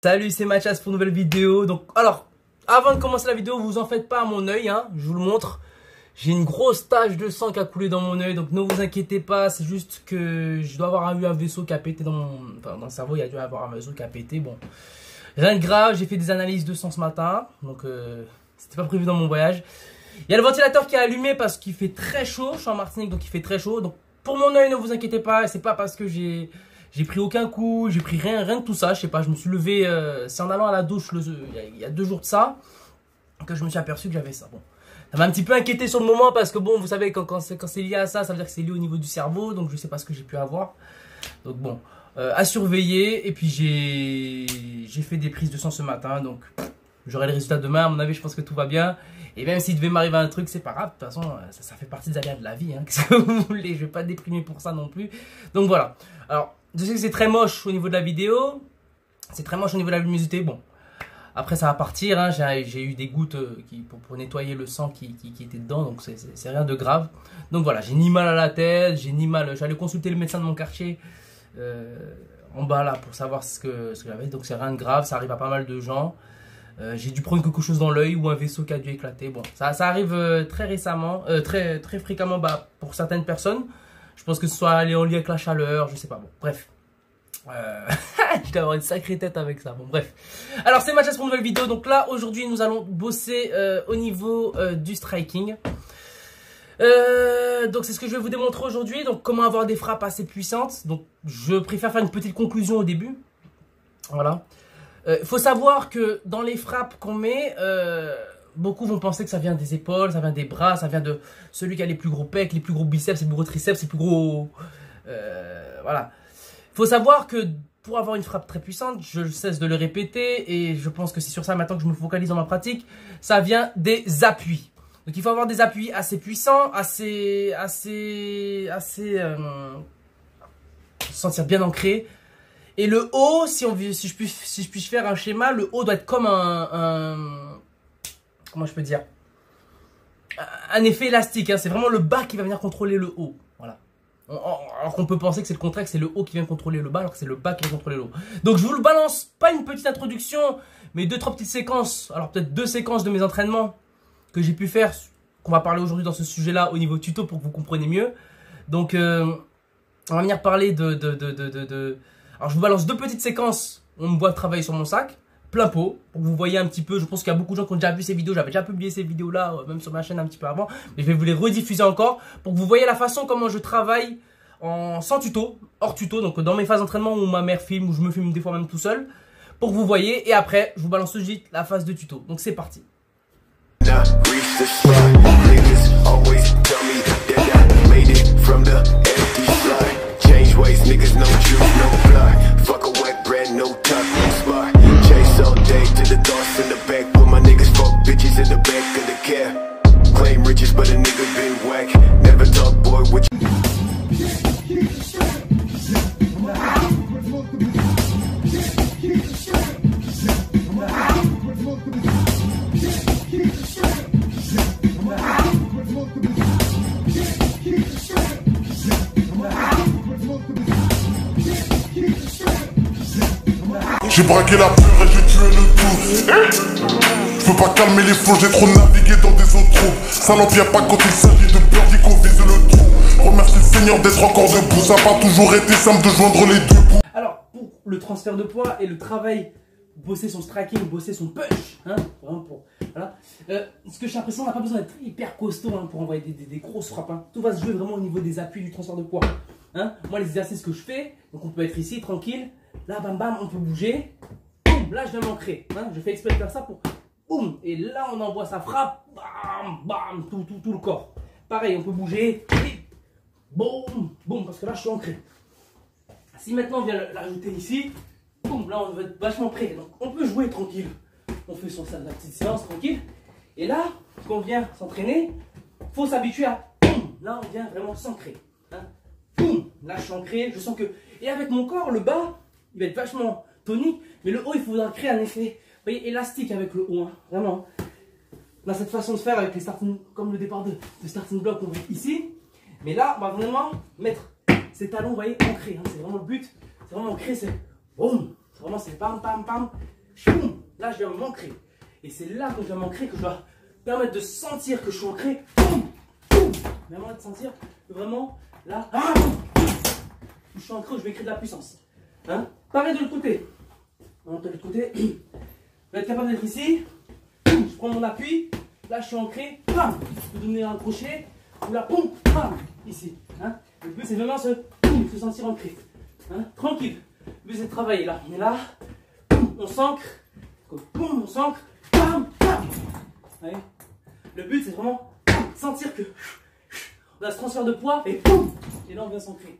Salut, c'est Mathias pour une nouvelle vidéo. Donc, alors, avant de commencer la vidéo, vous en faites pas à mon œil, hein, je vous le montre. J'ai une grosse tache de sang qui a coulé dans mon œil, donc ne vous inquiétez pas, c'est juste que je dois avoir eu un vaisseau qui a pété dans le cerveau, il y a dû avoir un vaisseau qui a pété, bon. Rien de grave, j'ai fait des analyses de sang ce matin, donc c'était pas prévu dans mon voyage. Il y a le ventilateur qui est allumé parce qu'il fait très chaud, je suis en Martinique donc il fait très chaud. Donc pour mon œil, ne vous inquiétez pas, c'est pas parce que j'ai pris aucun coup, j'ai pris rien de tout ça, je sais pas, je me suis levé, c'est en allant à la douche il y a 2 jours de ça, que je me suis aperçu que j'avais ça. Bon, ça m'a un petit peu inquiété sur le moment parce que bon, vous savez, quand c'est lié à ça, ça veut dire que c'est lié au niveau du cerveau, donc je sais pas ce que j'ai pu avoir. Donc bon, à surveiller, et puis j'ai fait des prises de sang ce matin, donc j'aurai le résultat demain, à mon avis je pense que tout va bien. Et même s'il devait m'arriver un truc, c'est pas grave, de toute façon ça fait partie des aléas de la vie, hein. Qu'est-ce que vous voulez, je vais pas déprimer pour ça non plus. Donc voilà, alors je sais que c'est très moche au niveau de la vidéo, c'est très moche au niveau de la luminosité, bon. Après ça va partir, hein. J'ai eu des gouttes pour nettoyer le sang qui était dedans, donc c'est rien de grave. Donc voilà, j'ai ni mal à la tête, j'ai ni mal, j'allais consulter le médecin de mon quartier en bas là pour savoir ce que j'avais, donc c'est rien de grave, ça arrive à pas mal de gens. J'ai dû prendre quelque chose dans l'œil ou un vaisseau qui a dû éclater. Bon, ça arrive très récemment, très fréquemment pour certaines personnes. Je pense que ce soit en lien avec la chaleur, je sais pas. Bon, bref. Je dois avoir une sacrée tête avec ça. Bon, bref. Alors, c'est Mathias pour une nouvelle vidéo. Donc là, aujourd'hui, nous allons bosser au niveau du striking. Donc, c'est ce que je vais vous démontrer aujourd'hui. Donc, comment avoir des frappes assez puissantes. Donc, je préfère faire une petite conclusion au début. Voilà. Faut savoir que dans les frappes qu'on met, beaucoup vont penser que ça vient des épaules, ça vient des bras, ça vient de celui qui a les plus gros pecs, les plus gros biceps, les plus gros triceps, les plus gros... voilà. Faut savoir que pour avoir une frappe très puissante, je cesse de le répéter et je pense que c'est sur ça maintenant que je me focalise dans ma pratique, ça vient des appuis. Donc il faut avoir des appuis assez puissants, se sentir bien ancré. Et le haut, si je puis faire un schéma, le haut doit être comme comment je peux dire, un effet élastique, hein. C'est vraiment le bas qui va venir contrôler le haut. Voilà. Alors qu'on peut penser que c'est le contraire, que c'est le haut qui vient contrôler le bas, alors que c'est le bas qui vient contrôler le haut. Donc je vous le balance, pas une petite introduction, mais 2-3 petites séquences. Alors peut-être 2 séquences de mes entraînements que j'ai pu faire, qu'on va parler aujourd'hui dans ce sujet-là au niveau tuto pour que vous compreniez mieux. Donc on va venir parler alors je vous balance 2 petites séquences, on me voit travailler sur mon sac, plein pot, pour que vous voyez un petit peu. Je pense qu'il y a beaucoup de gens qui ont déjà vu ces vidéos, j'avais déjà publié ces vidéos là, même sur ma chaîne un petit peu avant, mais je vais vous les rediffuser encore, pour que vous voyez la façon comment je travaille sans tuto, hors tuto, donc dans mes phases d'entraînement où ma mère filme, où je me filme des fois même tout seul, pour que vous voyez, et après je vous balance tout de suite la phase de tuto, donc c'est parti. Ways, niggas, no juice, no fly. Fuck a wet bread, no top, no spot. Chase all day to the doors in the back. Put my niggas fuck bitches in the back of the cab. Claim riches, but a nigga been whack. Never talk, boy, what you... J'ai braqué la peur et j'ai tué le tout. Je peux pas calmer les flots, j'ai trop navigué dans des eaux troubles. Ça n'empire pas quand il s'agit de birdie qu'on vise le trou. Remercie le Seigneur d'être encore debout. Ça n'a pas toujours été simple de joindre les deux bouts. Alors, pour le transfert de poids et le travail, bosser son striking, bosser son punch, hein, vraiment pour... Voilà. Ce que j'ai l'impression, on n'a pas besoin d'être hyper costaud, hein, pour envoyer des grosses frappes, hein. Tout va se jouer vraiment au niveau des appuis du transfert de poids, hein. Moi, les exercices que je fais, donc on peut être ici, tranquille. Là, bam bam, on peut bouger. Boum, là, je viens m'ancrer, hein. Je fais exprès de faire ça pour... Boum. Et là, on envoie sa frappe. Bam, bam, tout le corps. Pareil, on peut bouger. Boum, boum, parce que là, je suis ancré. Si maintenant, on vient l'ajouter ici. Boum, là, on va être vachement prêt. Donc, on peut jouer tranquille. On fait la petite séance tranquille. Et là, quand on vient s'entraîner, il faut s'habituer à... Boum, là, on vient vraiment s'ancrer, hein. Boum, là, je suis ancré. Je sens que... Et avec mon corps, le bas... Il va être vachement tonique, mais le haut, il faudra créer un effet, vous voyez, élastique avec le haut, hein, vraiment. On a cette façon de faire avec les starting, comme le départ de starting block qu'on voit ici. Mais là, on va vraiment mettre ses talons, vous voyez, ancrés, hein, c'est vraiment le but. C'est vraiment ancré, c'est boum, Vraiment, c'est pam, pam, pam. Choum. Là, je viens m'ancrer. Et c'est là que je viens m'ancrer que je dois permettre de sentir que je suis ancré. Boum, boum. Vraiment de sentir que vraiment, là, ah, je suis ancré, je vais créer de la puissance. Hein? Pareil de l'autre côté. De l'autre côté, je vais être capable d'être ici. Je prends mon appui. Là, je suis ancré. Bam. Je peux donner un crochet. Ou la pompe. Bam. Ici. Hein? Le but, c'est vraiment se sentir ancré. Hein? Tranquille. Le but, c'est de travailler. Là, on est là. On s'ancre. On s'ancre. Bam. Bam. Ouais. Le but, c'est vraiment sentir que on a ce transfert de poids. Et là, on vient s'ancrer.